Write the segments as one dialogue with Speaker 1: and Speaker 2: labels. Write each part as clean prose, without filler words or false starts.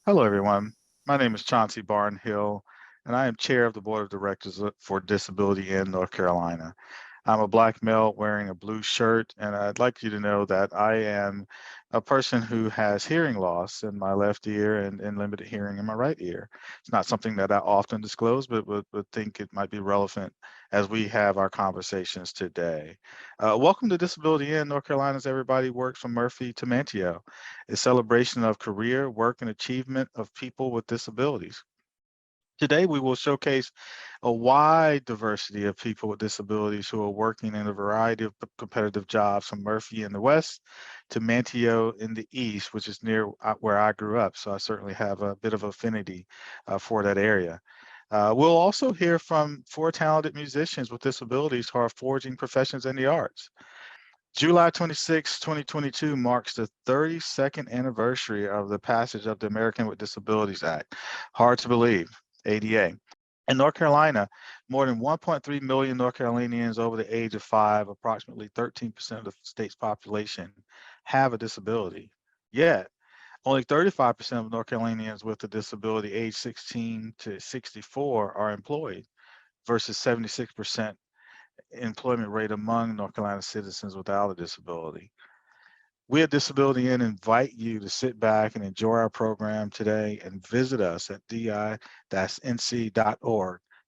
Speaker 1: Hello, everyone. My name is Chauncey Barnhill, and I am chair of the board of directors for Disability in North Carolina. I'm a Black male wearing a blue shirt, and I'd like you to know that I am a person who has hearing loss in my left ear and limited hearing in my right ear. It's not something that I often disclose, but would think it might be relevant as we have our conversations today. Welcome to Disability in North Carolina's Everybody Works from Murphy to Manteo, a celebration of career, work, and achievement of people with disabilities. Today, we will showcase a wide diversity of people with disabilities who are working in a variety of competitive jobs from Murphy in the west to Manteo in the east, which is near where I grew up. So I certainly have a bit of affinity for that area. We'll also hear from four talented musicians with disabilities who are forging professions in the arts. July 26, 2022 marks the 32nd anniversary of the passage of the American with Disabilities Act. Hard to believe, ADA. In North Carolina, more than 1.3 million North Carolinians over the age of 5, approximately 13% of the state's population, have a disability. Yet, only 35% of North Carolinians with a disability age 16 to 64 are employed versus 76% employment rate among North Carolina citizens without a disability. We at Disability Inn invite you to sit back and enjoy our program today and visit us at di-nc.org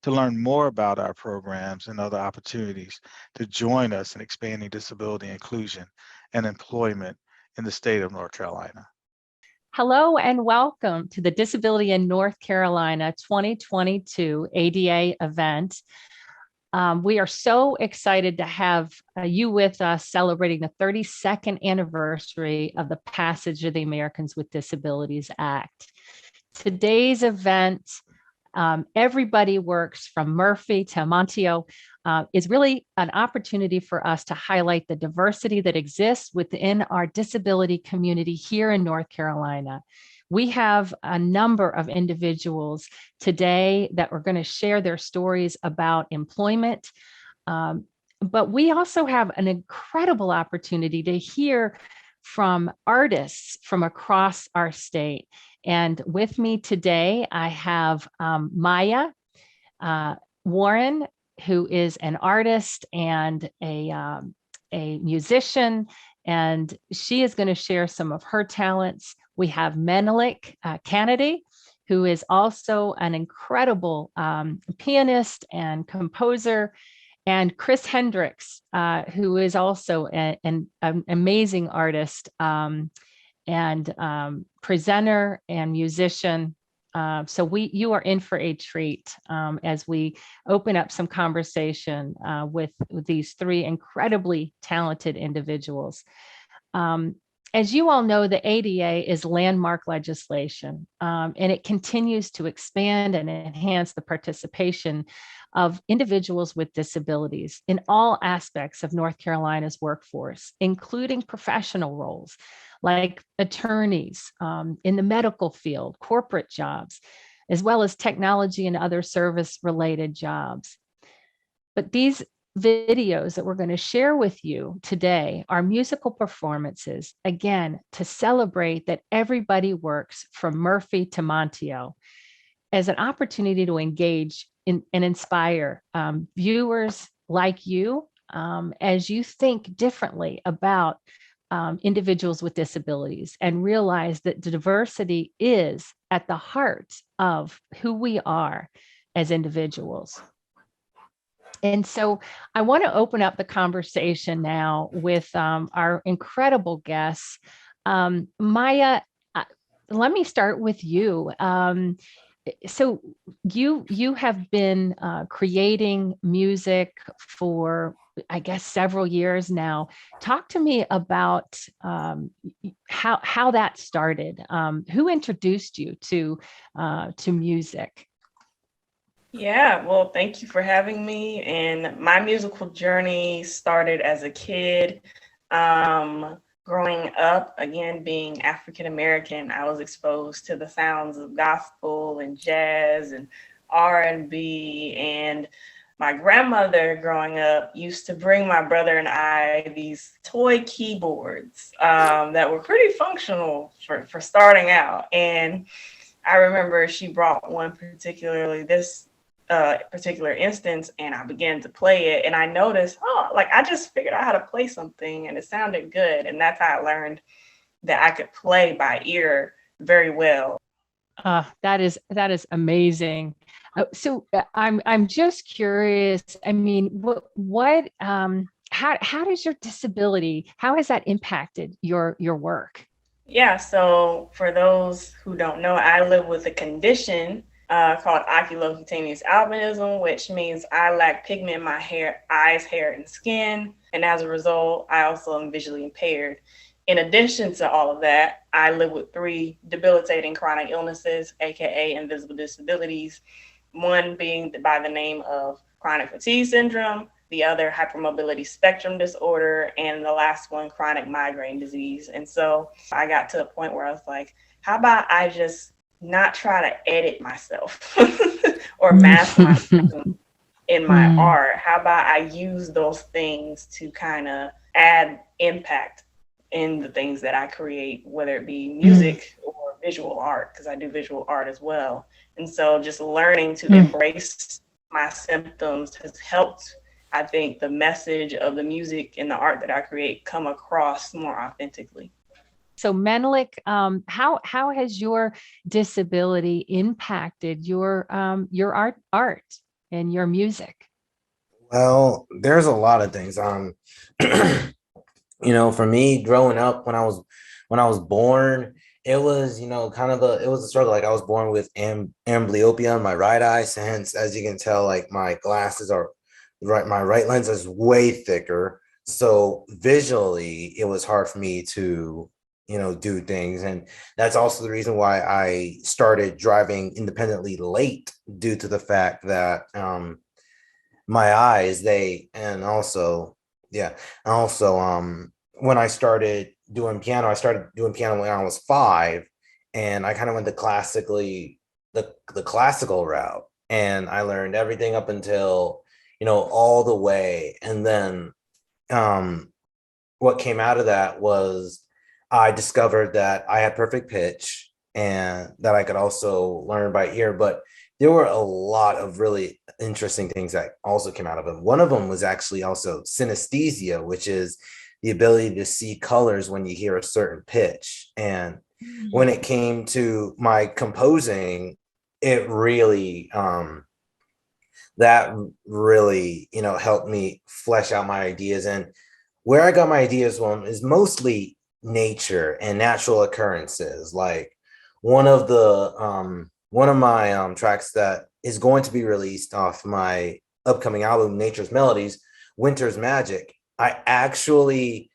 Speaker 1: to learn more about our programs and other opportunities to join us in expanding disability inclusion and employment in the state of North Carolina.
Speaker 2: Hello and welcome to the Disability in North Carolina 2022 ADA event. We are so excited to have you with us celebrating the 32nd anniversary of the passage of the Americans with Disabilities Act. Today's event, Everybody Works from Murphy to Manteo, is really an opportunity for us to highlight the diversity that exists within our disability community here in North Carolina. We have a number of individuals today that are going to share their stories about employment, but we also have an incredible opportunity to hear from artists from across our state. And with me today, I have Maya Warren, who is an artist and a musician, and she is going to share some of her talents. We have Menelik Kennedy, who is also an incredible pianist and composer, and Chris Hendricks, who is also an amazing artist and presenter and musician. So you are in for a treat as we open up some conversation with these three incredibly talented individuals. As you all know, the ADA is landmark legislation, and it continues to expand and enhance the participation of individuals with disabilities in all aspects of North Carolina's workforce, including professional roles like attorneys in the medical field, corporate jobs, as well as technology and other service-related jobs. But these videos that we're going to share with you today are musical performances, again, to celebrate that everybody works from Murphy to Manteo as an opportunity to engage and inspire viewers like you as you think differently about individuals with disabilities and realize that diversity is at the heart of who we are as individuals. And so I want to open up the conversation now with our incredible guests. Maya, let me start with you. So you have been creating music for, I guess, several years now. Talk to me about how that started. Who introduced you to music?
Speaker 3: Yeah, well, thank you for having me. And my musical journey started as a kid. Growing up, again, being African American, I was exposed to the sounds of gospel and jazz and R&B. And my grandmother growing up used to bring my brother and I these toy keyboards that were pretty functional for starting out. And I remember she brought one particularly this particular instance, and I began to play it, and I noticed, oh, like I just figured out how to play something, and it sounded good, and that's how I learned that I could play by ear very well.
Speaker 2: That is amazing. I'm just curious. I mean, how does your disability, how has that impacted your work?
Speaker 3: Yeah, so for those who don't know, I live with a condition called oculocutaneous albinism, which means I lack pigment in my hair, eyes, hair, and skin. And as a result, I also am visually impaired. In addition to all of that, I live with three debilitating chronic illnesses, aka invisible disabilities, one being by the name of chronic fatigue syndrome, the other hypermobility spectrum disorder, and the last one, chronic migraine disease. And so I got to a point where I was like, how about I just not try to edit myself or mask myself in my art? How about I use those things to kind of add impact in the things that I create, whether it be music or visual art, because I do visual art as well. And so just learning to embrace my symptoms has helped, I think, the message of the music and the art that I create come across more authentically.
Speaker 2: So Menelik, how has your disability impacted your art and your music?
Speaker 4: Well, there's a lot of things. For me, growing up when I was born, it was, kind of it was a struggle. Like I was born with amblyopia in my right eye, since as you can tell, like my right lens is way thicker. So visually, it was hard for me to, do things. And that's also the reason why I started driving independently late, due to the fact that my eyes, and also, yeah. And also, when I started doing piano, when I was 5, and I kind of went the classical route, and I learned everything up until, all the way. And then what came out of that was I discovered that I had perfect pitch and that I could also learn by ear. But there were a lot of really interesting things that also came out of it. One of them was actually also synesthesia, which is the ability to see colors when you hear a certain pitch. And when it came to my composing, it really that really, helped me flesh out my ideas. And where I got my ideas from is mostly nature and natural occurrences. Like one of my tracks that is going to be released off my upcoming album, Nature's Melodies, Winter's Magic. I actually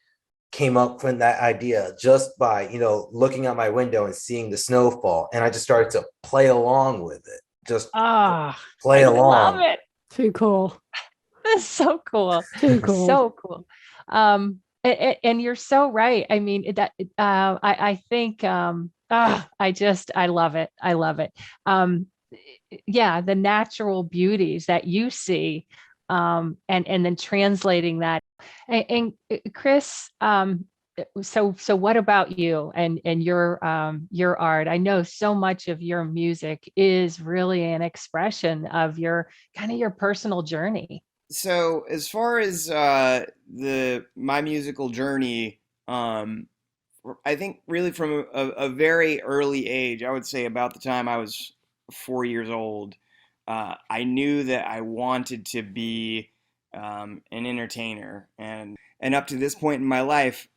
Speaker 4: came up with that idea just by, looking out my window and seeing the snowfall. And I just started to play along with it. Just play along.
Speaker 2: Love it.
Speaker 5: Too cool.
Speaker 2: That's so cool.
Speaker 5: Too cool.
Speaker 2: So cool. And you're so right. I mean, I think, I love it. I love it. Yeah, the natural beauties that you see, and then translating that. And Chris, so what about you and your art? I know so much of your music is really an expression of your personal journey.
Speaker 6: So as far as my musical journey, I think really from a very early age, I would say about the time I was 4 years old, I knew that I wanted to be an entertainer, and up to this point in my life,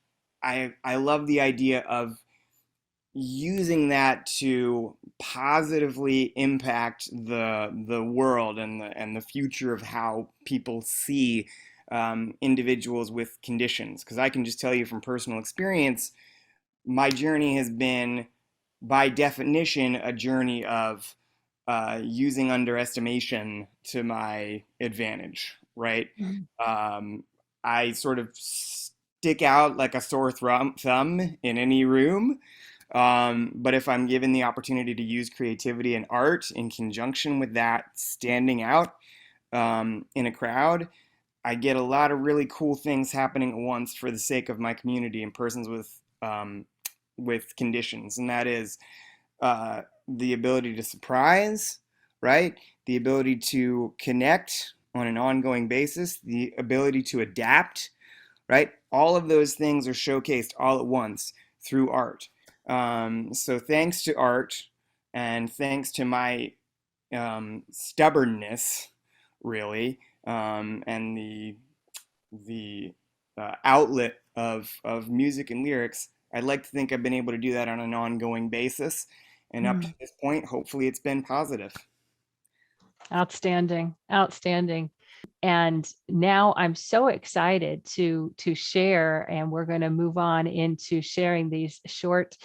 Speaker 6: I love the idea of using that to positively impact the world and the future of how people see individuals with conditions. Because I can just tell you from personal experience, my journey has been, by definition, a journey of using underestimation to my advantage, right? I sort of stick out like a sore thumb in any room. But if I'm given the opportunity to use creativity and art in conjunction with that standing out in a crowd, I get a lot of really cool things happening at once for the sake of my community and persons with conditions. And that is the ability to surprise, right? The ability to connect on an ongoing basis, the ability to adapt, right? All of those things are showcased all at once through art. So thanks to art and thanks to my stubbornness, really, and the outlet of music and lyrics, I'd like to think I've been able to do that on an ongoing basis. And up to this point, hopefully it's been positive.
Speaker 2: Outstanding, outstanding. And now I'm so excited to share, and we're going to move on into sharing these short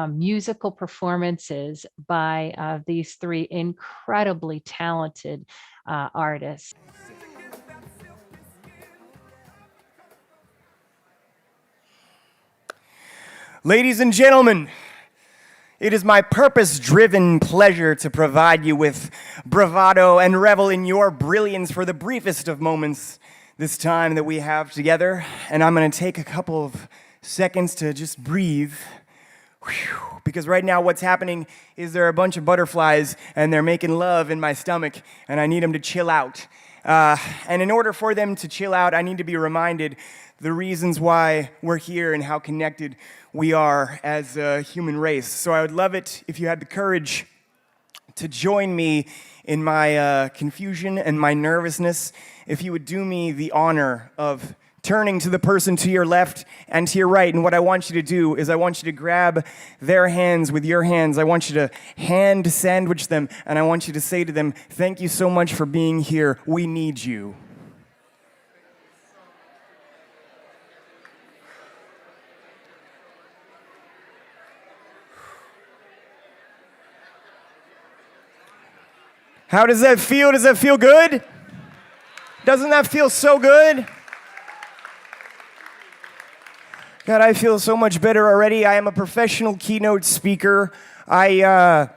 Speaker 2: musical performances by these three incredibly talented artists.
Speaker 6: Ladies and gentlemen, it is my purpose-driven pleasure to provide you with bravado and revel in your brilliance for the briefest of moments this time that we have together. And I'm going to take a couple of seconds to just breathe. Whew. Because right now what's happening is there are a bunch of butterflies and they're making love in my stomach and I need them to chill out. And in order for them to chill out, I need to be reminded the reasons why we're here and how connected we are as a human race. So I would love it if you had the courage to join me in my confusion and my nervousness, if you would do me the honor of turning to the person to your left and to your right. And what I want you to do is I want you to grab their hands with your hands. I want you to hand sandwich them, and I want you to say to them, "Thank you so much for being here. We need you." How does that feel? Does that feel good? Doesn't that feel so good? God, I feel so much better already. I am a professional keynote speaker. I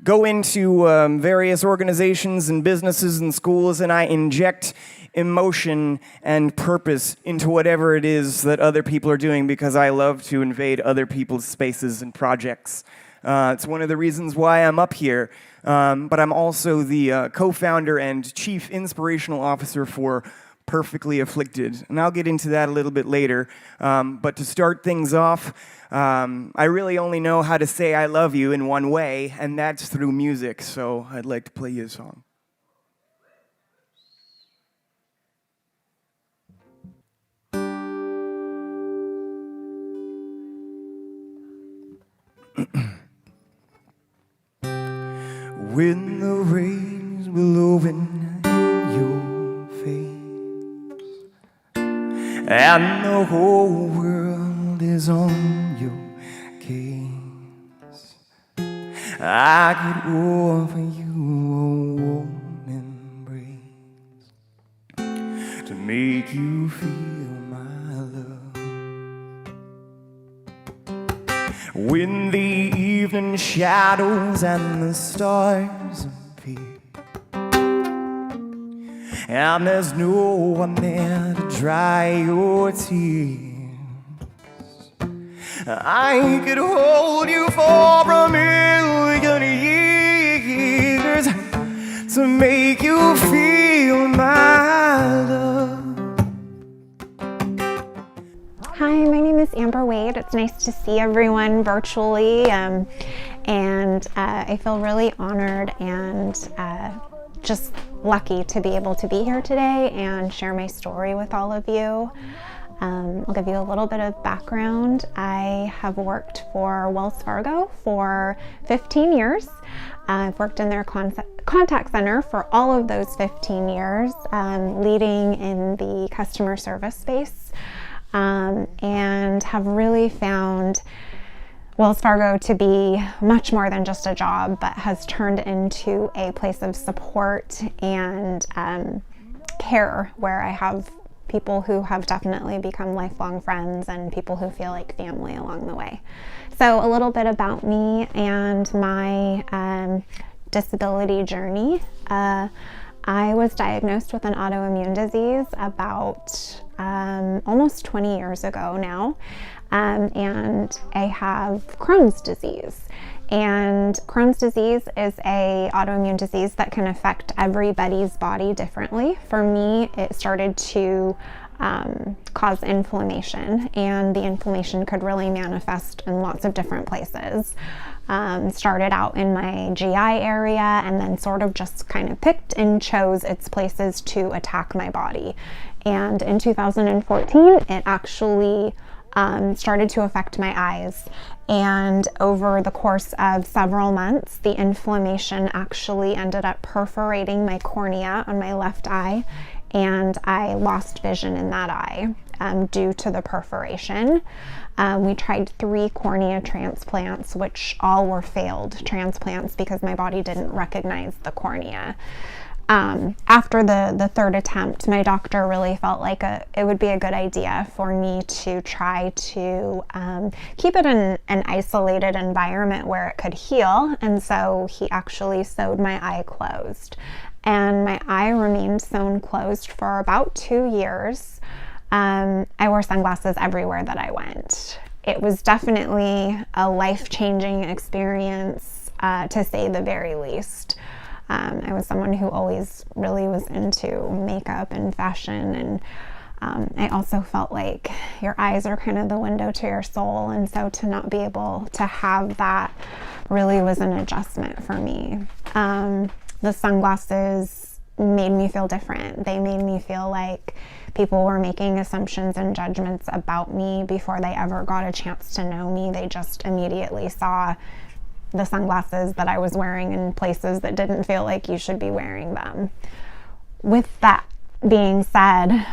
Speaker 6: go into various organizations and businesses and schools, and I inject emotion and purpose into whatever it is that other people are doing because I love to invade other people's spaces and projects. It's one of the reasons why I'm up here. But I'm also the co-founder and chief inspirational officer for Perfectly Afflicted. And I'll get into that a little bit later. But to start things off, I really only know how to say I love you in one way, and that's through music. So I'd like to play you a song. When the rain's blowing in your face and the whole world is on your case, I could offer you a warm embrace to make you feel my love. When the evening shadows and the stars appear, and there's no one there to dry your tears, I could hold you for a million years to make you feel my love.
Speaker 5: Hi, my name is Amber Wade. It's nice to see everyone virtually, and I feel really honored and just lucky to be able to be here today and share my story with all of you. I'll give you a little bit of background. I have worked for Wells Fargo for 15 years. I've worked in their contact center for all of those 15 years, leading in the customer service space. And have really found Wells Fargo to be much more than just a job, but has turned into a place of support and care, where I have people who have definitely become lifelong friends and people who feel like family along the way. So a little bit about me and my disability journey. I was diagnosed with an autoimmune disease about almost 20 years ago now. and I have Crohn's disease. And Crohn's disease is a autoimmune disease that can affect everybody's body differently. For me, it started to cause inflammation, and the inflammation could really manifest in lots of different places. Started out in my GI area and then sort of just kind of picked and chose its places to attack my body. And in 2014, it actually started to affect my eyes. And over the course of several months, the inflammation actually ended up perforating my cornea on my left eye, and I lost vision in that eye due to the perforation. We tried 3 cornea transplants, which all were failed transplants because my body didn't recognize the cornea. After the third attempt, my doctor really felt like it would be a good idea for me to try to keep it in an isolated environment where it could heal. And so he actually sewed my eye closed. And my eye remained sewn closed for about 2 years. I wore sunglasses everywhere that I went. It was definitely a life-changing experience, to say the very least. I was someone who always really was into makeup and fashion, and I also felt like your eyes are kind of the window to your soul, and so to not be able to have that really was an adjustment for me. The sunglasses made me feel different. They made me feel like people were making assumptions and judgments about me before they ever got a chance to know me. They just immediately saw the sunglasses that I was wearing in places that didn't feel like you should be wearing them. With that being said,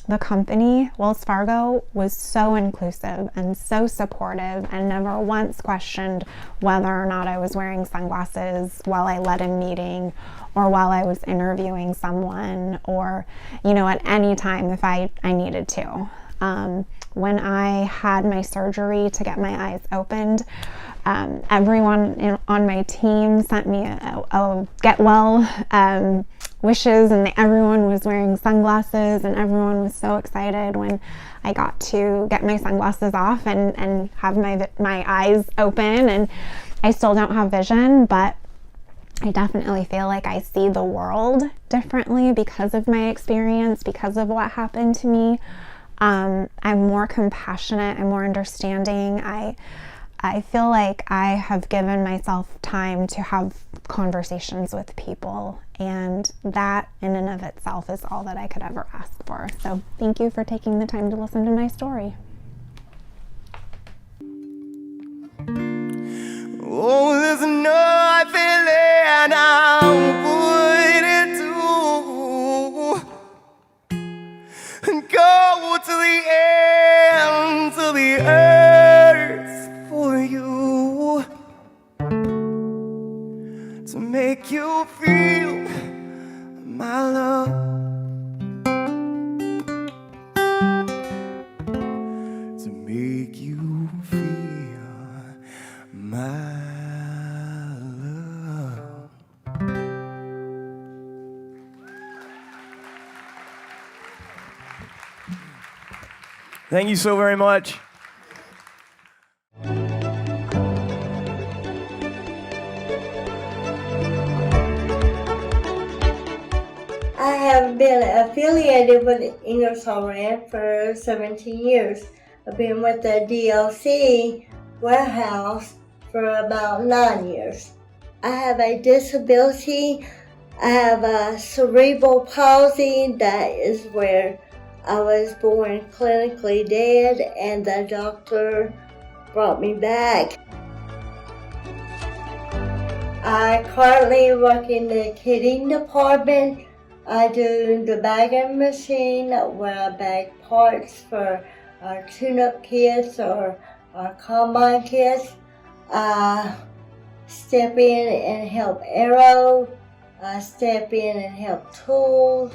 Speaker 5: the company, Wells Fargo, was so inclusive and so supportive and never once questioned whether or not I was wearing sunglasses while I led a meeting or while I was interviewing someone, or, at any time if I needed to. When I had my surgery to get my eyes opened, everyone on my team sent me a get well wishes, and everyone was wearing sunglasses, and everyone was so excited when I got to get my sunglasses off and have my eyes open. And I still don't have vision, but I definitely feel like I see the world differently because of my experience, because of what happened to me. I'm more compassionate, I'm more understanding. I feel like I have given myself time to have conversations with people, and that in and of itself is all that I could ever ask for. So thank you for taking the time to listen to my story.
Speaker 7: Oh, there's nothing that I wouldn't do. Go to the ends of the earth for you, to make you feel my love, to make you feel my love. Thank you so very much.
Speaker 8: I have been affiliated with Ingersoll Rand for 17 years. I've been with the DLC warehouse for about 9 years. I have a disability. I have a cerebral palsy. That is where I was born clinically dead, and the doctor brought me back. I currently work in the kitting department. I do the bagging machine where I bag parts for our tune-up kits or our combine kits. I step in and help aero. I step in and help tools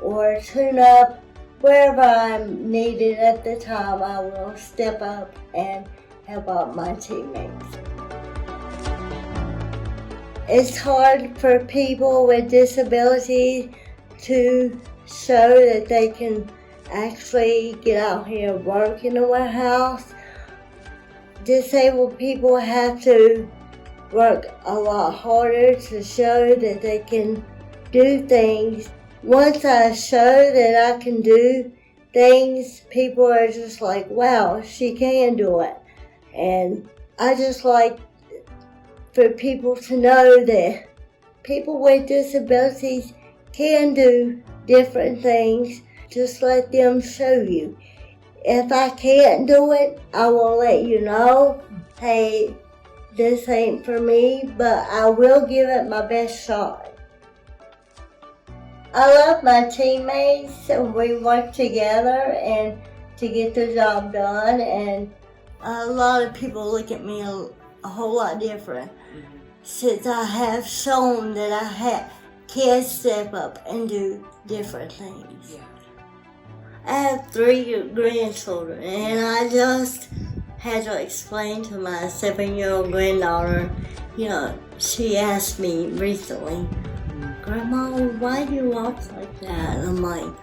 Speaker 8: or tune up. Wherever I'm needed at the time, I will step up and help out my teammates. It's hard for people with disabilities to show that they can actually get out here and work in the warehouse. Disabled people have to work a lot harder to show that they can do things. Once I show that I can do things, people are just like, wow, she can do it. And I just like for people to know that people with disabilities can do different things. Just let them show you. If I can't do it, I will let you know, hey, this ain't for me, but I will give it my best shot. I love my teammates, and we work together and to get the job done, and a lot of people look at me a whole lot different since I have shown that I can step up and do different things. Yeah. I have 3 grandchildren, and I just had to explain to my 7-year-old granddaughter, she asked me recently, Grandma, why do you walk like that? And I'm like,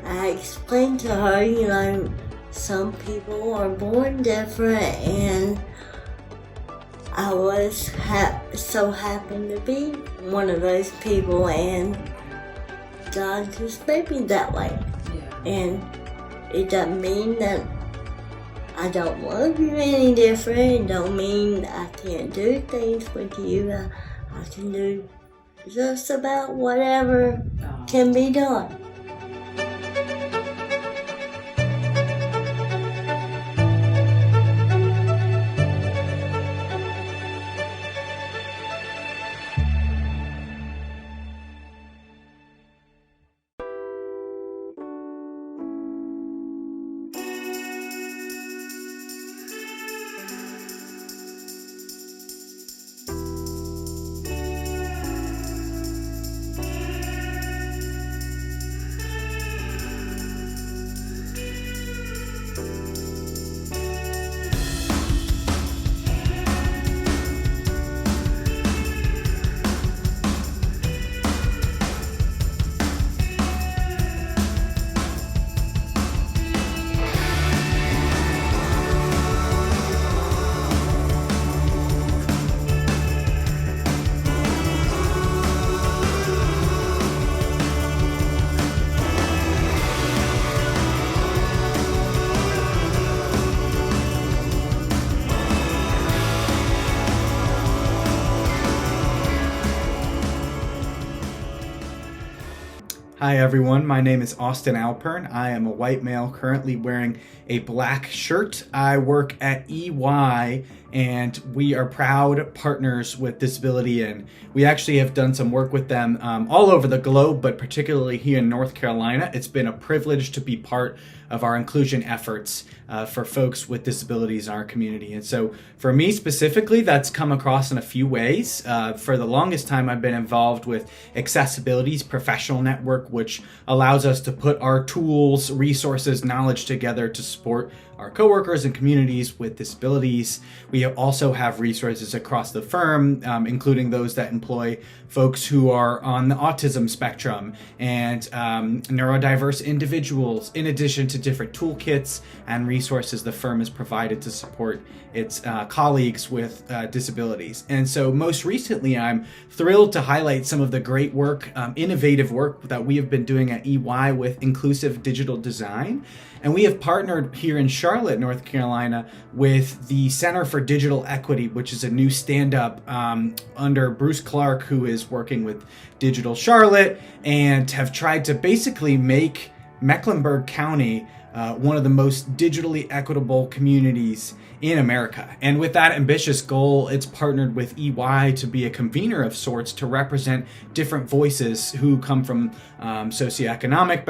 Speaker 8: I explained to her, some people are born different, and I was so happened to be one of those people, and God just made me that way. Yeah. And it doesn't mean that I don't love you any different. It don't mean I can't do things with you. I can do just about whatever can be done.
Speaker 9: Hi everyone, my name is Austin Alpern. I am a white male currently wearing a black shirt. I work at EY and we are proud partners with Disability In. We actually have done some work with them all over the globe, but particularly here in North Carolina. It's been a privilege to be part of our inclusion efforts for folks with disabilities in our community. And so for me specifically, that's come across in a few ways. For the longest time, I've been involved with Accessibility's professional network, which allows us to put our tools, resources, knowledge together to support our coworkers and communities with disabilities. We also have resources across the firm, including those that employ folks who are on the autism spectrum and neurodiverse individuals, in addition to different toolkits and resources the firm has provided to support its colleagues with disabilities. And so most recently, I'm thrilled to highlight some of the great work, innovative work that we have been doing at EY with inclusive digital design. And we have partnered here in Charlotte, North Carolina, with the Center for Digital Equity, which is a new stand-up under Bruce Clark, who is working with Digital Charlotte, and have tried to basically make Mecklenburg County one of the most digitally equitable communities in America. And with that ambitious goal, it's partnered with EY to be a convener of sorts to represent different voices who come from different socioeconomic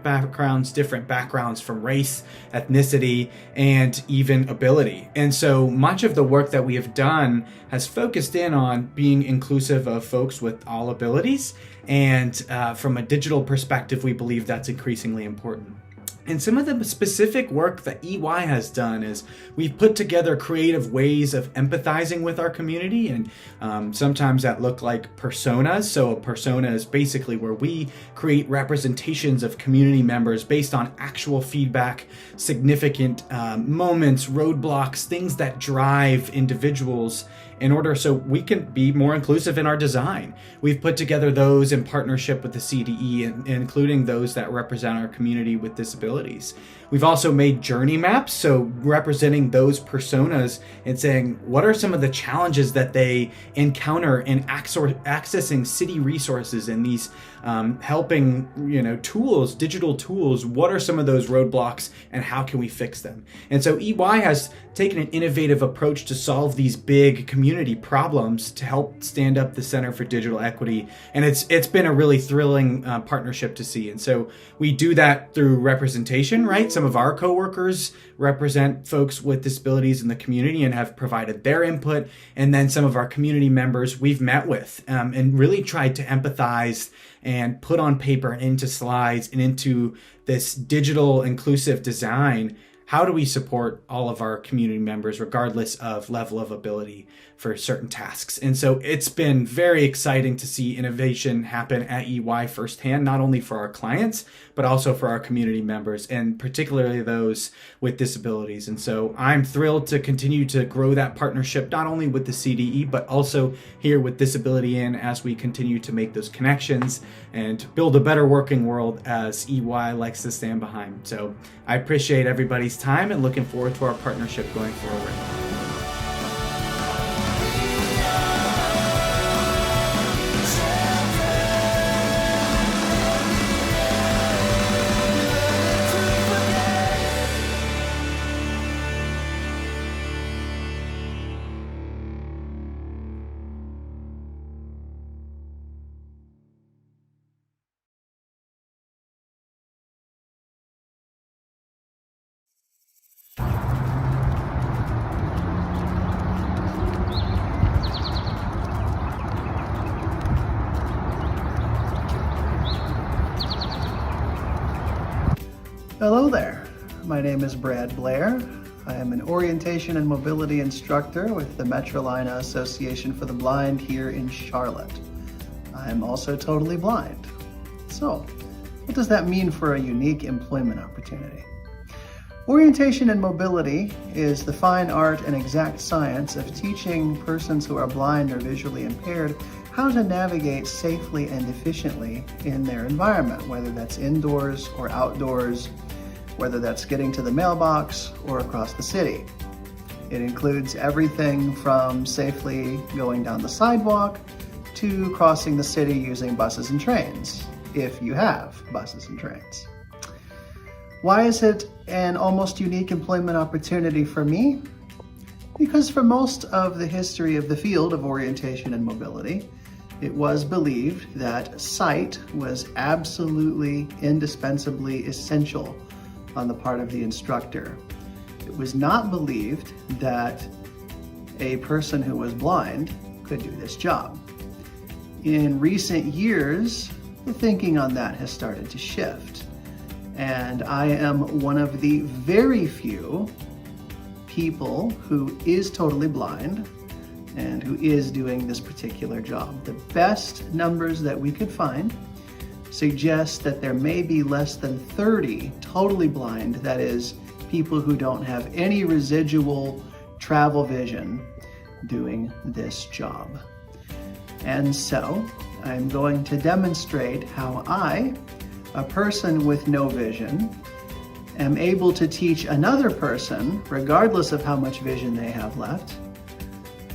Speaker 9: backgrounds, different backgrounds from race, ethnicity, and even ability. And so much of the work that we have done has focused in on being inclusive of folks with all abilities. And from a digital perspective, we believe that's increasingly important. And some of the specific work that EY has done is we've put together creative ways of empathizing with our community. And sometimes that look like personas. So a persona is basically where we create representations of community members based on actual feedback, significant moments, roadblocks, things that drive individuals in order so we can be more inclusive in our design. We've put together those in partnership with the CDE, including those that represent our community with disabilities. We've also made journey maps, so representing those personas and saying, what are some of the challenges that they encounter in accessing city resources and these helping, tools, digital tools, what are some of those roadblocks and how can we fix them? And so EY has taken an innovative approach to solve these big community problems to help stand up the Center for Digital Equity. And it's been a really thrilling partnership to see. And so we do that through representation, right? Some of our coworkers represent folks with disabilities in the community and have provided their input. And then some of our community members we've met with and really tried to empathize and put on paper and into slides and into this digital inclusive design. How do we support all of our community members regardless of level of ability for certain tasks? And so it's been very exciting to see innovation happen at EY firsthand, not only for our clients, but also for our community members, and particularly those with disabilities. And so I'm thrilled to continue to grow that partnership, not only with the CDE, but also here with Disability In as we continue to make those connections and build a better working world as EY likes to stand behind. So I appreciate everybody's time and looking forward to our partnership going forward.
Speaker 10: Hello there, my name is Brad Blair. I am an orientation and mobility instructor with the Metrolina Association for the Blind here in Charlotte. I am also totally blind. So, what does that mean for a unique employment opportunity? Orientation and mobility is the fine art and exact science of teaching persons who are blind or visually impaired how to navigate safely and efficiently in their environment, whether that's indoors or outdoors, whether that's getting to the mailbox or across the city. It includes everything from safely going down the sidewalk to crossing the city using buses and trains, if you have buses and trains. Why is it an almost unique employment opportunity for me? Because for most of the history of the field of orientation and mobility, it was believed that sight was absolutely, indispensably essential on the part of the instructor. It was not believed that a person who was blind could do this job. In recent years, the thinking on that has started to shift. And I am one of the very few people who is totally blind and who is doing this particular job. The best numbers that we could find suggest that there may be less than 30 totally blind, that is, people who don't have any residual travel vision, doing this job. And so I'm going to demonstrate how I, a person with no vision, am able to teach another person, regardless of how much vision they have left,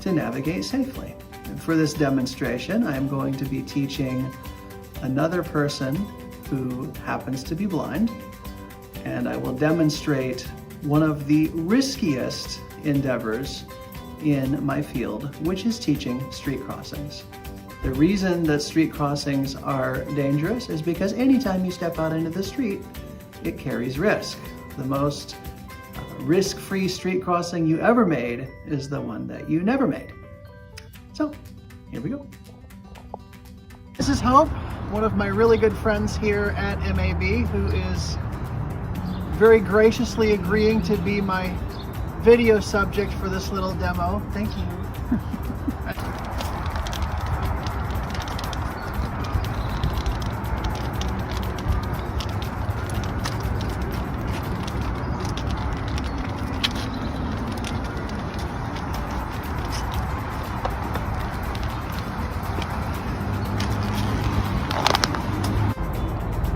Speaker 10: to navigate safely. And for this demonstration, I am going to be teaching another person who happens to be blind, and I will demonstrate one of the riskiest endeavors in my field, which is teaching street crossings. The reason that street crossings are dangerous is because anytime you step out into the street, it carries risk. The most risk-free street crossing you ever made is the one that you never made. So, here we go. This is Hope, one of my really good friends here at MAB, who is very graciously agreeing to be my video subject for this little demo. Thank you.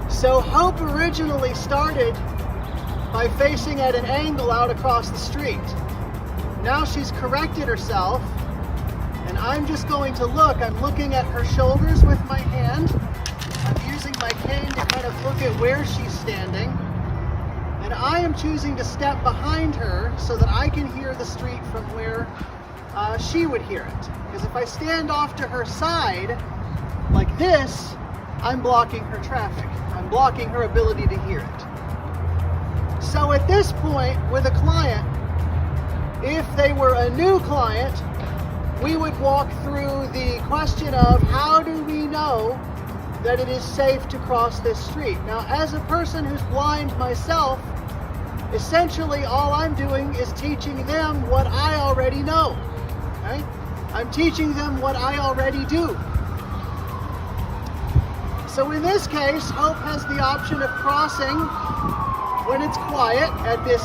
Speaker 10: So Hope originally started by facing at an angle out across the street. Now she's corrected herself, and I'm just going to look. I'm looking at her shoulders with my hand. I'm using my cane to kind of look at where she's standing. And I am choosing to step behind her so that I can hear the street from where she would hear it. Because if I stand off to her side, like this, I'm blocking her traffic. I'm blocking her ability to hear it. So at this point, with a client, if they were a new client, we would walk through the question of how do we know that it is safe to cross this street? Now, as a person who's blind myself, essentially all I'm doing is teaching them what I already know. Okay? I'm teaching them what I already do. So in this case, Hope has the option of crossing when it's quiet at this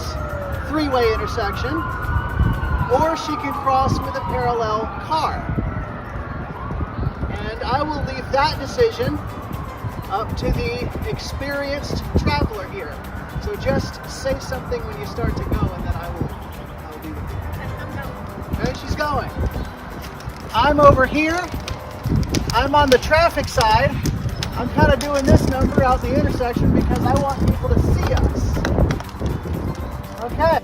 Speaker 10: three-way intersection, or she can cross with a parallel car. And I will leave that decision up to the experienced traveler here. So just say something when you start to go, and then I'll be with you. Okay, she's going. I'm over here. I'm on the traffic side. I'm kind of doing this number out the intersection because I want people to see us. Okay.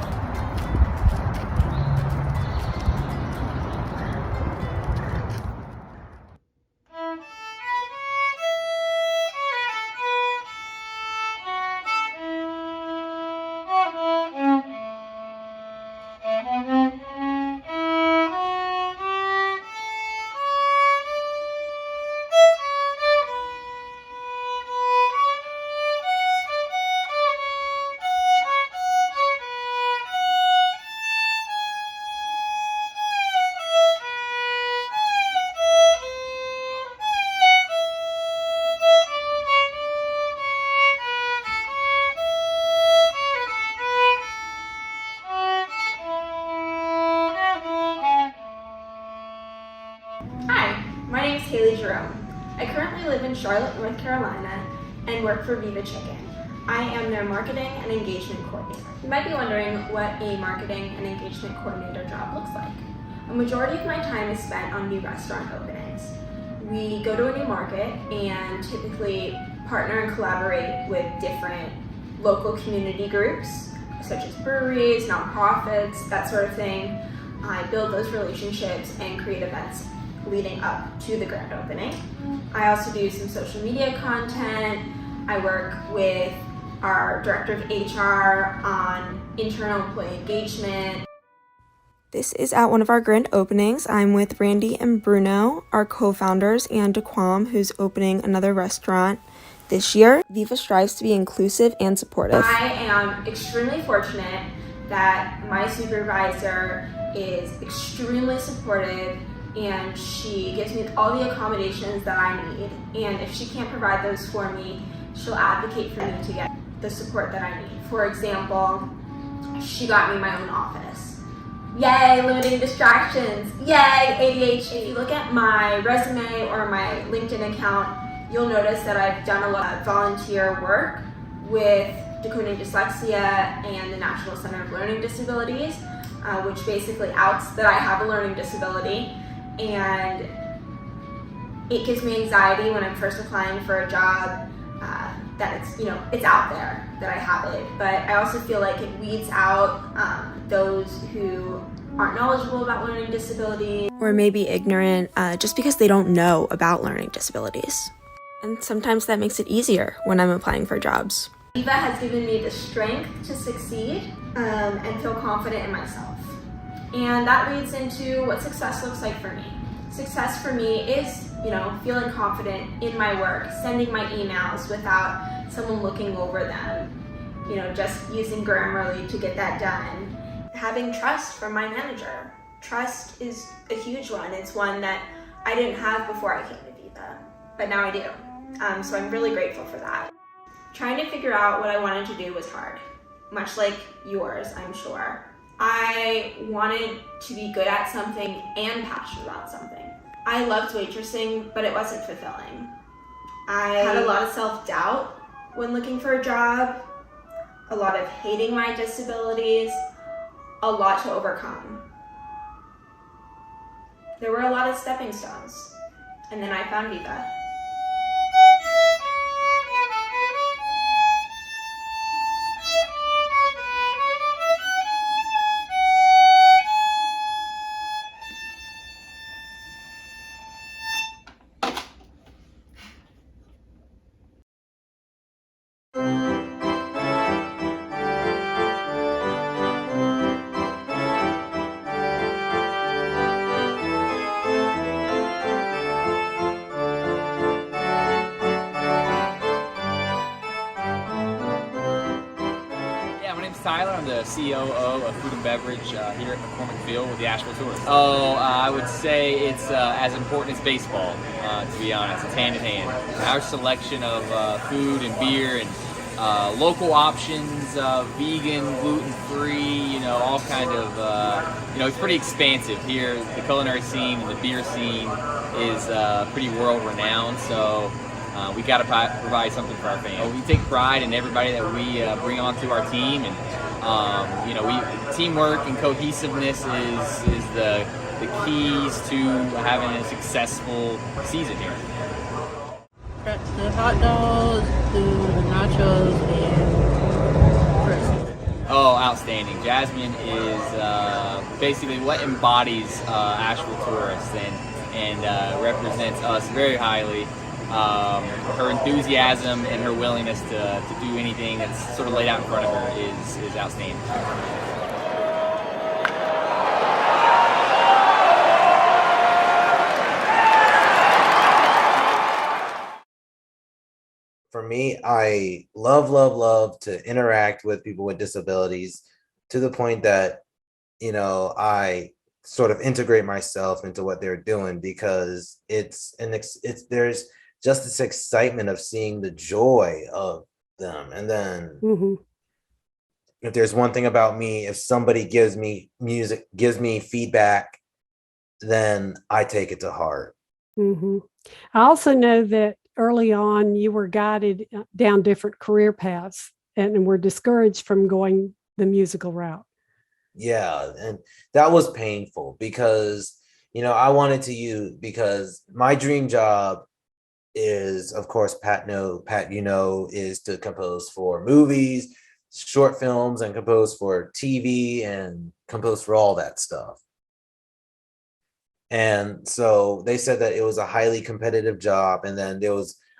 Speaker 11: I currently live in Charlotte, North Carolina, and work for Viva Chicken. I am their marketing and engagement coordinator. You might be wondering what a marketing and engagement coordinator job looks like. A majority of my time is spent on new restaurant openings. We go to a new market and typically partner and collaborate with different local community groups, such as breweries, nonprofits, that sort of thing. I build those relationships and create events leading up to the grand opening. I also do some social media content. I work with our director of HR on internal employee engagement.
Speaker 12: This is at one of our grand openings. I'm with Randy and Bruno, our co-founders, and Daquam, who's opening another restaurant this year. Viva strives to be inclusive and supportive.
Speaker 11: I am extremely fortunate that my supervisor is extremely supportive, and she gives me all the accommodations that I need. And if she can't provide those for me, she'll advocate for me to get the support that I need. For example, she got me my own office. Yay, limiting distractions. Yay, ADHD. If you look at my resume or my LinkedIn account, you'll notice that I've done a lot of volunteer work with Decoding Dyslexia and the National Center of Learning Disabilities, which basically outs that I have a learning disability. And it gives me anxiety when I'm first applying for a job that it's out there that I have it. But I also feel like it weeds out those who aren't knowledgeable about learning disabilities.
Speaker 12: Or maybe ignorant just because they don't know about learning disabilities. And sometimes that makes it easier when I'm applying for jobs.
Speaker 11: Viva has given me the strength to succeed and feel confident in myself. And that leads into what success looks like for me. Success for me is, feeling confident in my work, sending my emails without someone looking over them. just using Grammarly to get that done. Having trust from my manager. Trust is a huge one. It's one that I didn't have before I came to Viva, but now I do. So I'm really grateful for that. Trying to figure out what I wanted to do was hard, much like yours, I'm sure. I wanted to be good at something and passionate about something. I loved waitressing, but it wasn't fulfilling. I had a lot of self-doubt when looking for a job, a lot of hating my disabilities, a lot to overcome. There were a lot of stepping stones, and then I found Viva.
Speaker 13: Tyler. I'm the COO of Food and Beverage here at McCormick Field with the Asheville Tourists. I would say it's as important as baseball, to be honest. It's hand in hand. Our selection of food and beer and local options, vegan, gluten-free, all kind of, it's pretty expansive here. The culinary scene and the beer scene is pretty world-renowned, so we got to provide something for our fans. We take pride in everybody that we bring onto our team, and teamwork and cohesiveness is the keys to having a successful season here.
Speaker 14: The hot dogs, the nachos, and fries.
Speaker 13: Oh, outstanding! Jasmine is basically what embodies Asheville Tourists and represents us very highly. Her enthusiasm and her willingness to do anything that's sort of laid out in front of her is outstanding.
Speaker 4: For me, I love to interact with people with disabilities to the point that, I sort of integrate myself into what they're doing, because there's just this excitement of seeing the joy of them. And then if there's one thing about me, if somebody gives me feedback, then I take it to heart.
Speaker 14: I also know that early on you were guided down different career paths and were discouraged from going the musical route.
Speaker 4: Yeah, and that was painful because, I wanted to because my dream job is, of course, Pat, is to compose for movies, short films, and compose for TV and compose for all that stuff. And so they said that it was a highly competitive job, and then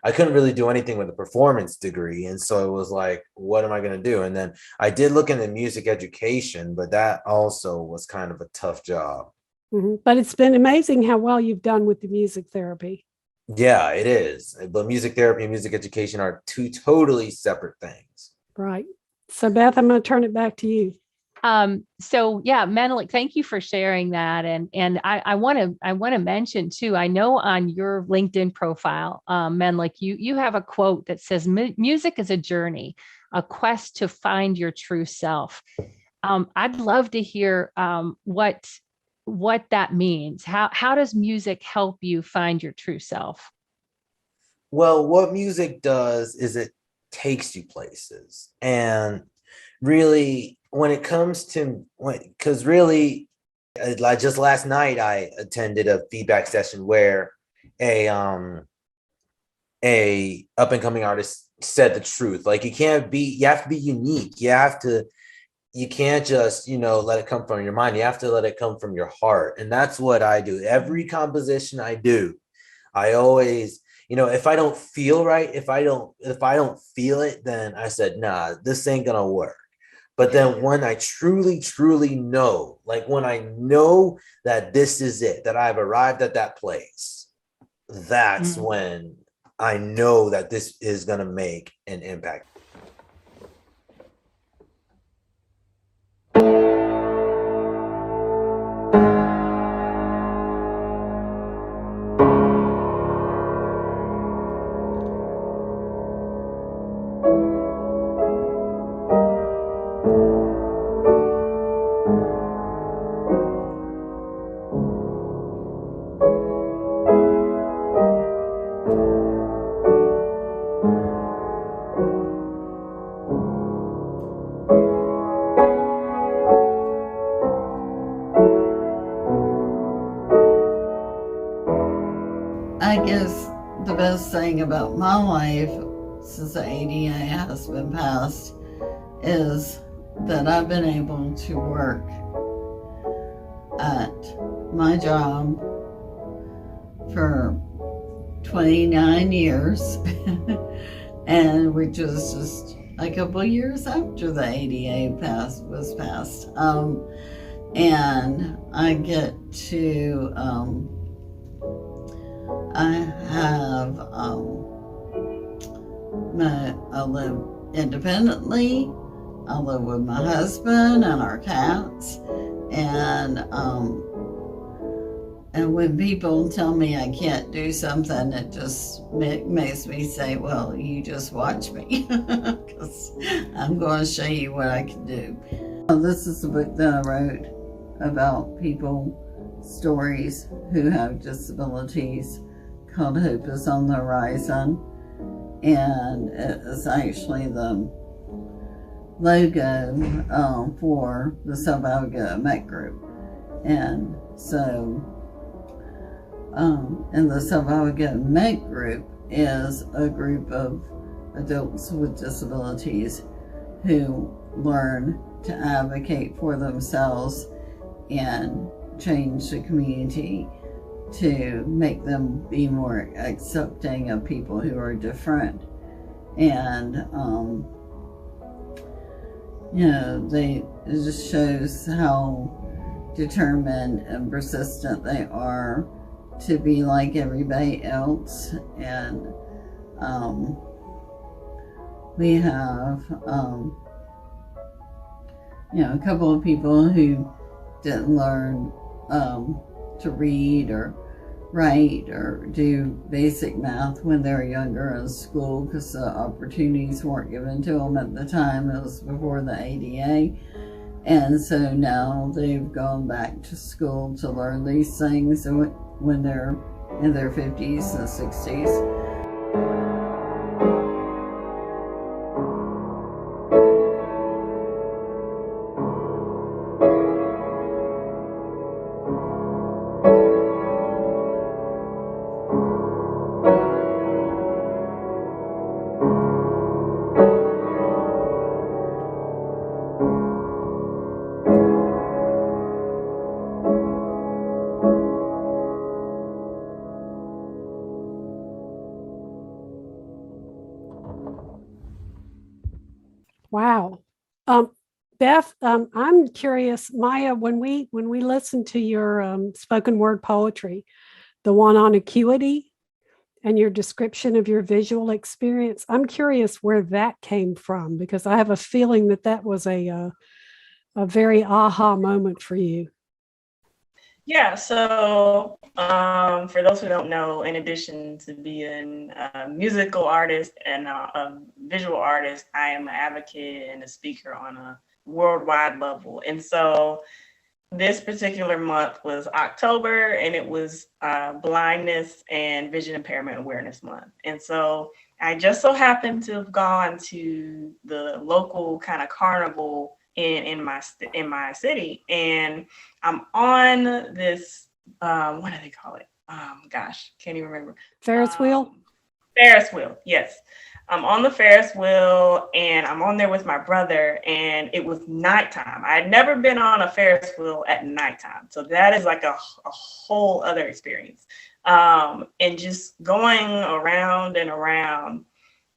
Speaker 4: I couldn't really do anything with a performance degree. And so it was like, what am I going to do? And then I did look into music education, but that also was kind of a tough job.
Speaker 14: But it's been amazing how well you've done with the music therapy.
Speaker 4: Yeah, it is. But music therapy and music education are two totally separate things.
Speaker 14: Right. So Beth, I'm going to turn it back to you.
Speaker 2: Menelik, thank you for sharing that. And I want to mention too, I know on your LinkedIn profile, Menelik, you have a quote that says, music is a journey, a quest to find your true self. I'd love to hear what that means. How does music help you find your true self?
Speaker 4: Well, what music does is it takes you places. And really, when it comes to, because really, like just last night, I attended a feedback session where a up and coming artist said the truth. Like you have to be unique. You can't just, let it come from your mind. You have to let it come from your heart. And that's what I do. Every composition I do, I always, if I don't feel right, if I don't feel it, then I said, nah, this ain't gonna work. But then when I truly, truly know, like when I know that this is it, that I've arrived at that place, that's when I know that this is gonna make an impact.
Speaker 15: I guess the best thing about my life since the ADA has been passed is that I've been able to work at my job for 29 years, and which was just a couple years after the ADA was passed. And I get to, I live independently. I live with my husband and our cats, and when people tell me I can't do something, it just makes me say, well, you just watch me, because I'm going to show you what I can do. This is a book that I wrote about stories who have disabilities, called Hope is on the Horizon. And it is actually the logo for the Salvaga Met Group. And so, and the Salvaga Met Group is a group of adults with disabilities who learn to advocate for themselves and change the community to make them be more accepting of people who are different. And it just shows how determined and persistent they are to be like everybody else. And we have a couple of people who didn't learn to read or write or do basic math when they were younger in school, because the opportunities weren't given to them at the time. It was before the ADA. And so now they've gone back to school to learn these things when they're in their 50s and 60s.
Speaker 14: Wow. Beth, I'm curious, Maya, when we listen to your spoken word poetry, the one on acuity and your description of your visual experience, I'm curious where that came from, because I have a feeling that was a very aha moment for you.
Speaker 3: Yeah, so for those who don't know, in addition to being a musical artist and a visual artist, I am an advocate and a speaker on a worldwide level. And so this particular month was October, and it was Blindness and Vision Impairment Awareness Month. And so I just so happened to have gone to the local kind of carnival in my city, and I'm on this what do they call it? Gosh, can't even remember.
Speaker 14: Ferris wheel?
Speaker 3: Ferris wheel, yes. I'm on the Ferris wheel, and I'm on there with my brother, and it was nighttime. I had never been on a Ferris wheel at nighttime, so that is like a whole other experience. And just going around and around,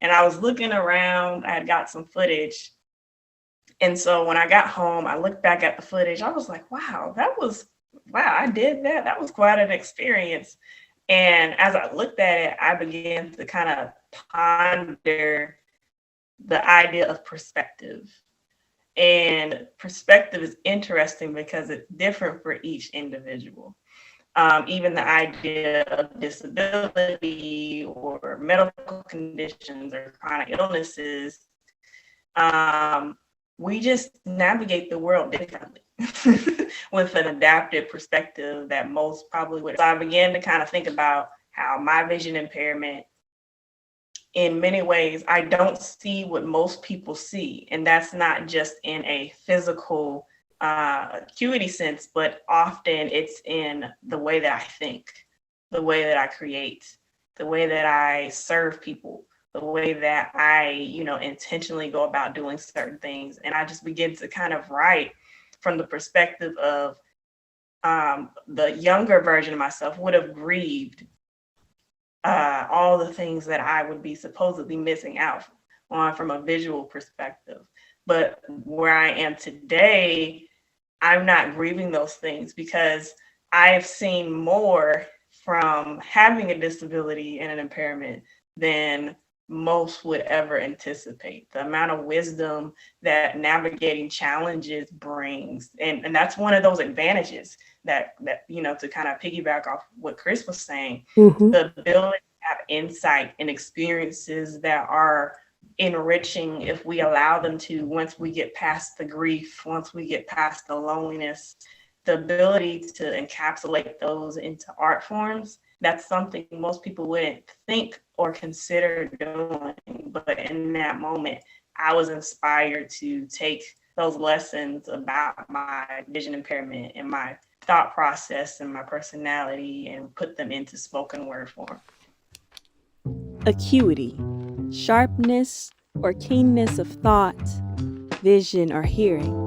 Speaker 3: and I was looking around. I had got some footage. And so when I got home, I looked back at the footage. I was like, wow, I did that. That was quite an experience. And as I looked at it, I began to kind of ponder the idea of perspective. And perspective is interesting because it's different for each individual. Even the idea of disability or medical conditions or chronic illnesses, we just navigate the world differently with an adaptive perspective that most probably would. So I began to kind of think about how my vision impairment, in many ways, I don't see what most people see. And that's not just in a physical acuity sense, but often it's in the way that I think, the way that I create, the way that I serve people, the way that I, intentionally go about doing certain things. And I just begin to kind of write from the perspective of the younger version of myself would have grieved all the things that I would be supposedly missing out on from a visual perspective. But where I am today, I'm not grieving those things because I've seen more from having a disability and an impairment than most would ever anticipate. The amount of wisdom that navigating challenges brings. And that's one of those advantages that to kind of piggyback off what Chris was saying, the ability to have insight and experiences that are enriching if we allow them to, once we get past the grief, once we get past the loneliness, the ability to encapsulate those into art forms. That's something most people wouldn't think or consider doing. But in that moment, I was inspired to take those lessons about my vision impairment and my thought process and my personality and put them into spoken word form.
Speaker 16: Acuity, sharpness or keenness of thought, vision or hearing.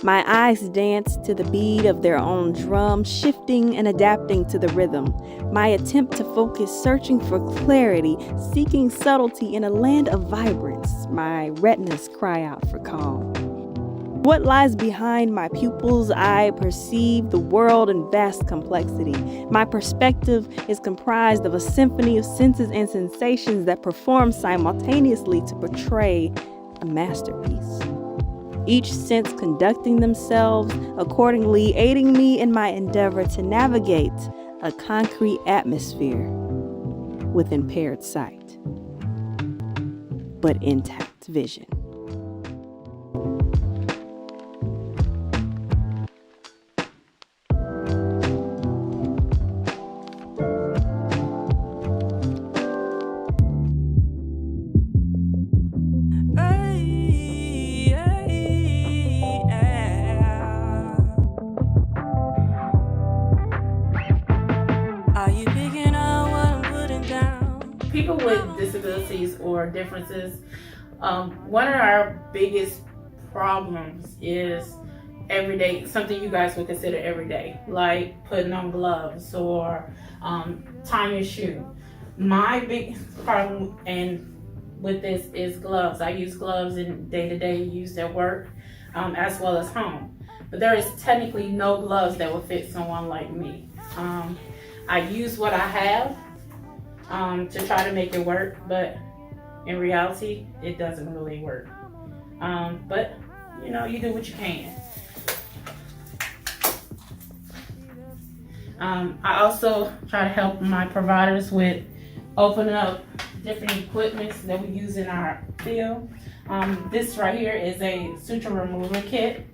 Speaker 16: My eyes dance to the beat of their own drum, shifting and adapting to the rhythm. My attempt to focus, searching for clarity, seeking subtlety in a land of vibrance. My retinas cry out for calm. What lies behind my pupils? I perceive the world in vast complexity. My perspective is comprised of a symphony of senses and sensations that perform simultaneously to portray a masterpiece. Each sense conducting themselves accordingly, aiding me in my endeavor to navigate a concrete atmosphere with impaired sight, but intact vision.
Speaker 17: People with disabilities or differences, one of our biggest problems is everyday, something you guys would consider everyday, like putting on gloves or tying your shoe. My big problem with this is gloves. I use gloves in day-to-day use at work as well as home. But there is technically no gloves that will fit someone like me. I use what I have to try to make it work, but in reality, it doesn't really work. But you do what you can. I also try to help my providers with opening up different equipments that we use in our field. This right here is a suture removal kit.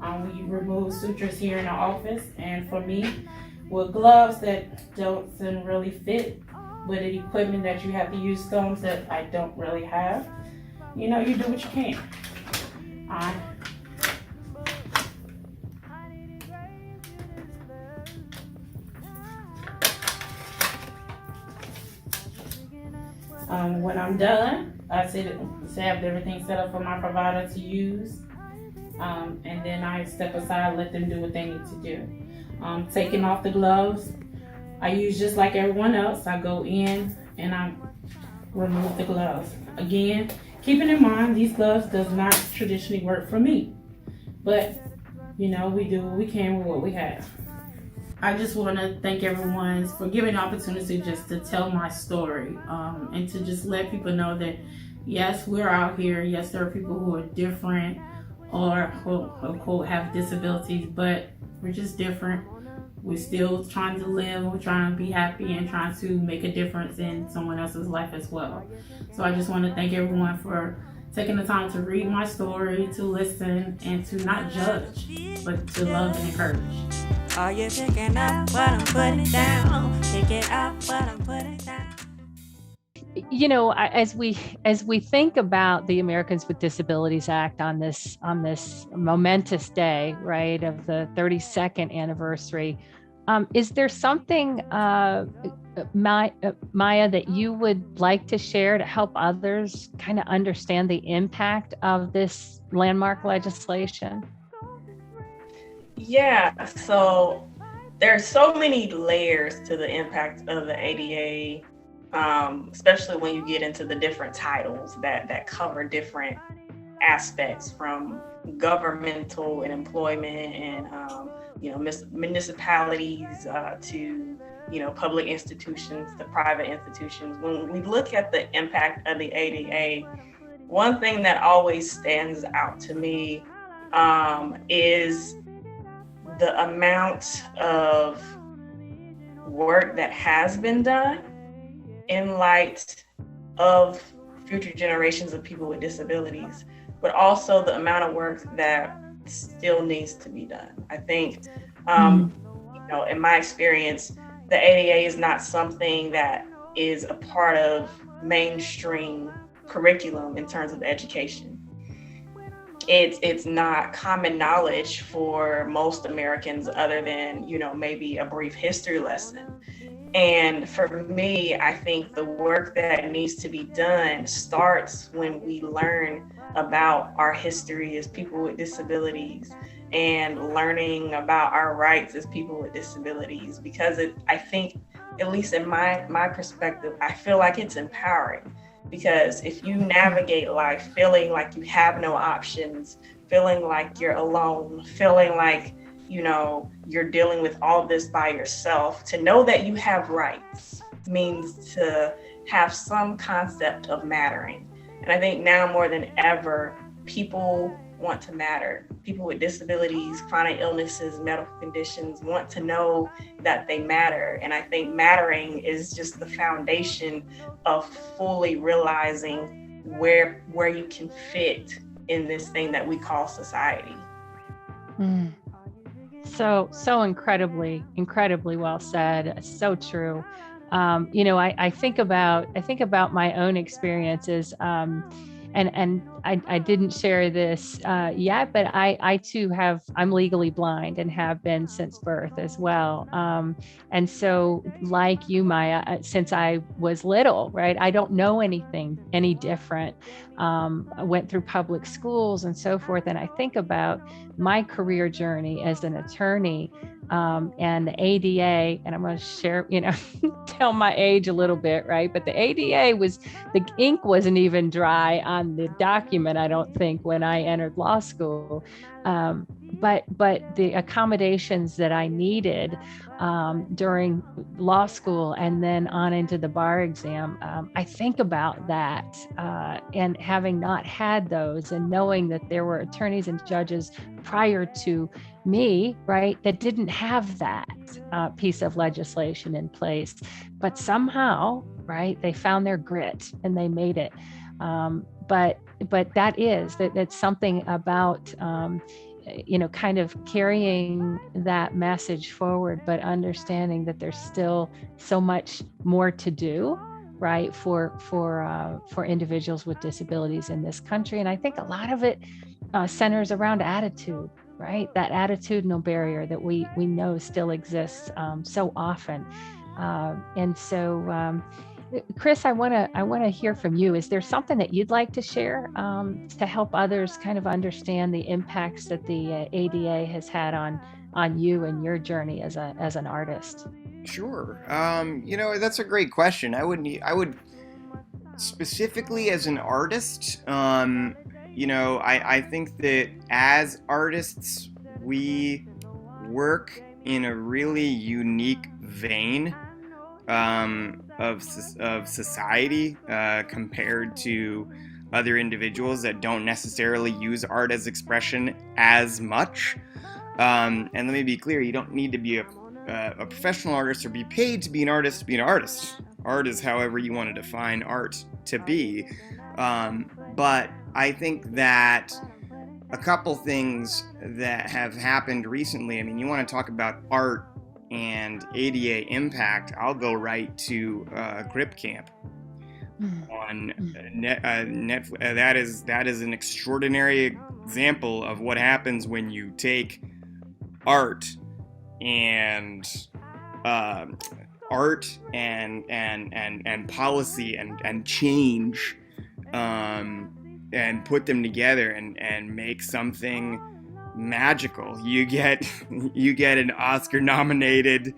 Speaker 17: We remove sutures here in the office, and for me, with gloves that doesn't really fit, with the equipment that you have to use, gums that I don't really have, you do what you can. When I'm done, I have everything set up for my provider to use, and then I step aside, let them do what they need to do. Taking off the gloves, I use just like everyone else. I go in and I remove the gloves. Again, keeping in mind these gloves does not traditionally work for me, but we do what we can with what we have. I just want to thank everyone for giving the opportunity just to tell my story, and to just let people know that yes, we're out here. Yes, there are people who are different or who have disabilities, but we're just different. We're still trying to live, we're trying to be happy, and trying to make a difference in someone else's life as well. So I just want to thank everyone for taking the time to read my story, to listen, and to not judge, but to love and encourage.
Speaker 16: Are you picking up what I'm putting down? Pick it up what I'm putting down.
Speaker 2: As we think about the Americans with Disabilities Act on this momentous day, right, of the 32nd anniversary, Is there something, Maya, that you would like to share to help others kind of understand the impact of this landmark legislation?
Speaker 3: Yeah, so there's so many layers to the impact of the ADA, especially when you get into the different titles that cover different aspects, from governmental and employment and municipalities to public institutions to private institutions. When we look at the impact of the ADA, one thing that always stands out to me is the amount of work that has been done in light of future generations of people with disabilities, but also the amount of work that still needs to be done. I think, in my experience, the ADA is not something that is a part of mainstream curriculum in terms of education. It's not common knowledge for most Americans, other than, maybe a brief history lesson. And for me, I think the work that needs to be done starts when we learn about our history as people with disabilities and learning about our rights as people with disabilities, because I think, at least in my perspective, I feel like it's empowering. Because if you navigate life feeling like you have no options, feeling like you're alone, feeling like, you're dealing with all of this by yourself, to know that you have rights means to have some concept of mattering. And I think now more than ever, people want to matter. People with disabilities, chronic illnesses, medical conditions want to know that they matter. And I think mattering is just the foundation of fully realizing where you can fit in this thing that we call society.
Speaker 2: So incredibly well said. So true. I think about my own experiences, and I didn't share this yet, but I too I'm legally blind and have been since birth as well. And so, like you, Maya, since I was little, right, I don't know anything any different. I went through public schools and so forth, and I think about my career journey as an attorney. And the ADA, and I'm going to share, tell my age a little bit, right? But the ADA the ink wasn't even dry on the document, I don't think, when I entered law school. But the accommodations that I needed during law school and then on into the bar exam, I think about that and having not had those, and knowing that there were attorneys and judges prior to me, right, that didn't have that piece of legislation in place, but somehow, right, they found their grit and they made it. But that's something about kind of carrying that message forward, but understanding that there's still so much more to do, right, for individuals with disabilities in this country. And I think a lot of it centers around attitude, right? That attitudinal barrier that we know still exists so often. And so, Chris, I want to hear from you. Is there something that you'd like to share to help others kind of understand the impacts that the ADA has had on you and your journey as an artist?
Speaker 6: Sure. That's a great question. I would specifically, as an artist, I think that as artists, we work in a really unique vein of society compared to other individuals that don't necessarily use art as expression as much. And let me be clear, you don't need to be a professional artist or be paid to be an artist to be an artist. Art is however you want to define art to be. But I think that a couple things that have happened recently, I mean, you want to talk about art and ADA impact, I'll go right to Grip Camp on Netflix. That is an extraordinary example of what happens when you take art and art and policy and change, and put them together and make something magical. You get an Oscar nominated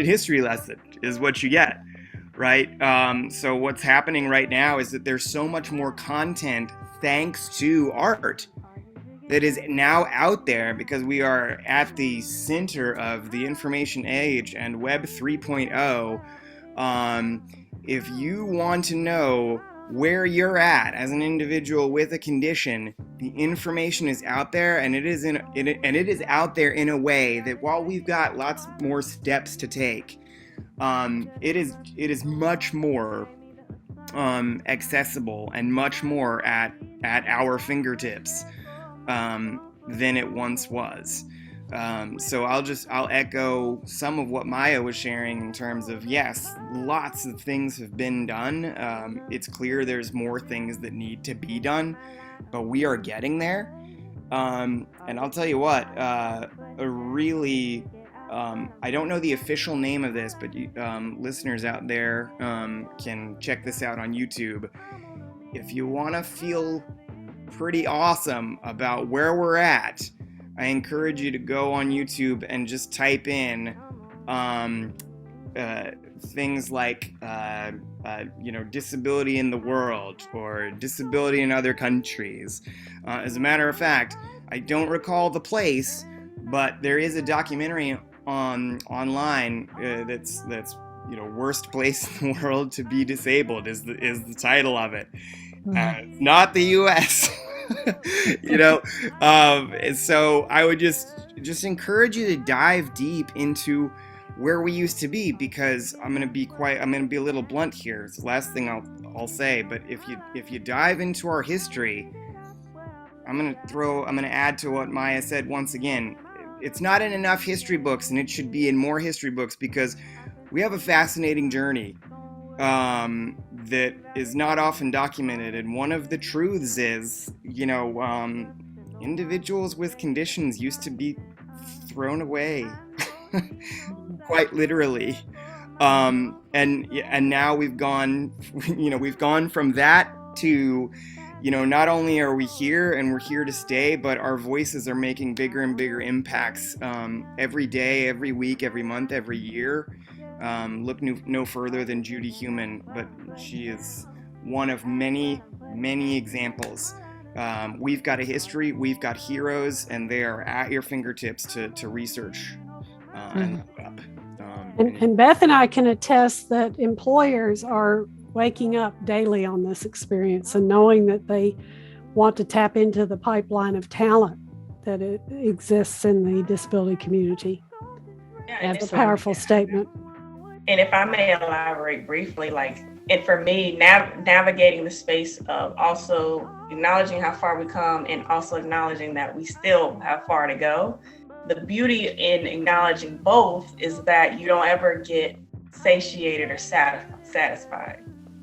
Speaker 6: history lesson is what you get, right? So what's happening right now is that there's so much more content thanks to art that is now out there, because we are at the center of the information age and Web 3.0. If you want to know where you're at as an individual with a condition, the information is out there, and it is out there in a way that while we've got lots more steps to take, it is much more accessible and much more at our fingertips than it once was. So I'll echo some of what Maya was sharing in terms of, yes, lots of things have been done. It's clear there's more things that need to be done, but we are getting there. And I'll tell you what, I don't know the official name of this, but listeners out there can check this out on YouTube. If you want to feel pretty awesome about where we're at, I encourage you to go on YouTube and just type in things like disability in the world or disability in other countries. As a matter of fact, I don't recall the place, but there is a documentary online that's worst place in the world to be disabled is the title of it. Not the U.S. So I would just encourage you to dive deep into where we used to be, because I'm gonna be a little blunt here. It's the last thing I'll say, but if you dive into our history, I'm gonna add to what Maya said once again. It's not in enough history books, and it should be in more history books, because we have a fascinating journey that is not often documented. And one of the truths is, individuals with conditions used to be thrown away, quite literally. And now we've gone from that to, not only are we here and we're here to stay, but our voices are making bigger and bigger impacts every day, every week, every month, every year. Look no further than Judy Heumann, but she is one of many, many examples. We've got a history, we've got heroes, and they are at your fingertips to research and look up.
Speaker 14: And Beth and I can attest that employers are waking up daily on this experience and knowing that they want to tap into the pipeline of talent that it exists in the disability community.
Speaker 3: Yeah,
Speaker 14: That's a powerful statement.
Speaker 3: And if I may elaborate briefly, and for me, navigating the space of also acknowledging how far we come and also acknowledging that we still have far to go. The beauty in acknowledging both is that you don't ever get satiated or satisfied.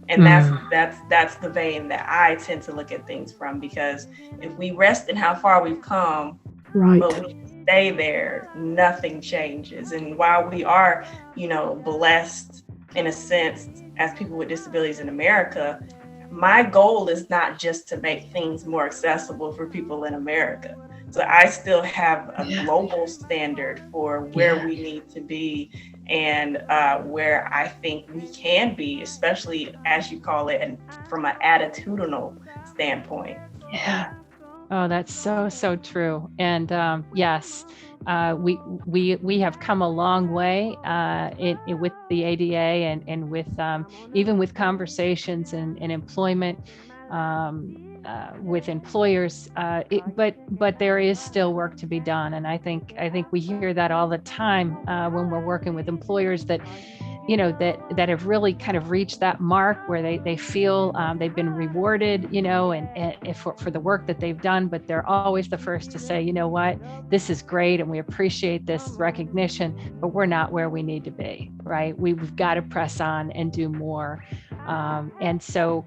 Speaker 3: And that's the vein that I tend to look at things from, because if we rest in how far we've come,
Speaker 14: right,
Speaker 3: but we stay there, nothing changes. And while we are, blessed in a sense as people with disabilities in America, my goal is not just to make things more accessible for people in America. So I still have a global standard for where we need to be and where I think we can be, especially as you call it, and from an attitudinal standpoint.
Speaker 2: Yeah. Oh, that's so true. And yes, we have come a long way with the ADA and with even with conversations and employment with employers, but there is still work to be done. And I think we hear that all the time when we're working with employers that that have really kind of reached that mark where they feel they've been rewarded, and for the work that they've done, but they're always the first to say, you know what, this is great and we appreciate this recognition, but we're not where we need to be, right? We've got to press on and do more. And so,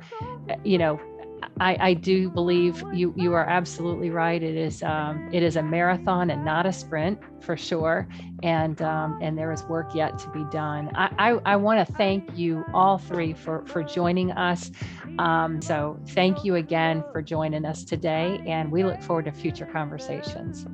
Speaker 2: I do believe you are absolutely right. It is a marathon and not a sprint, for sure. And there is work yet to be done. I want to thank you all three for joining us. So thank you again for joining us today, and we look forward to future conversations.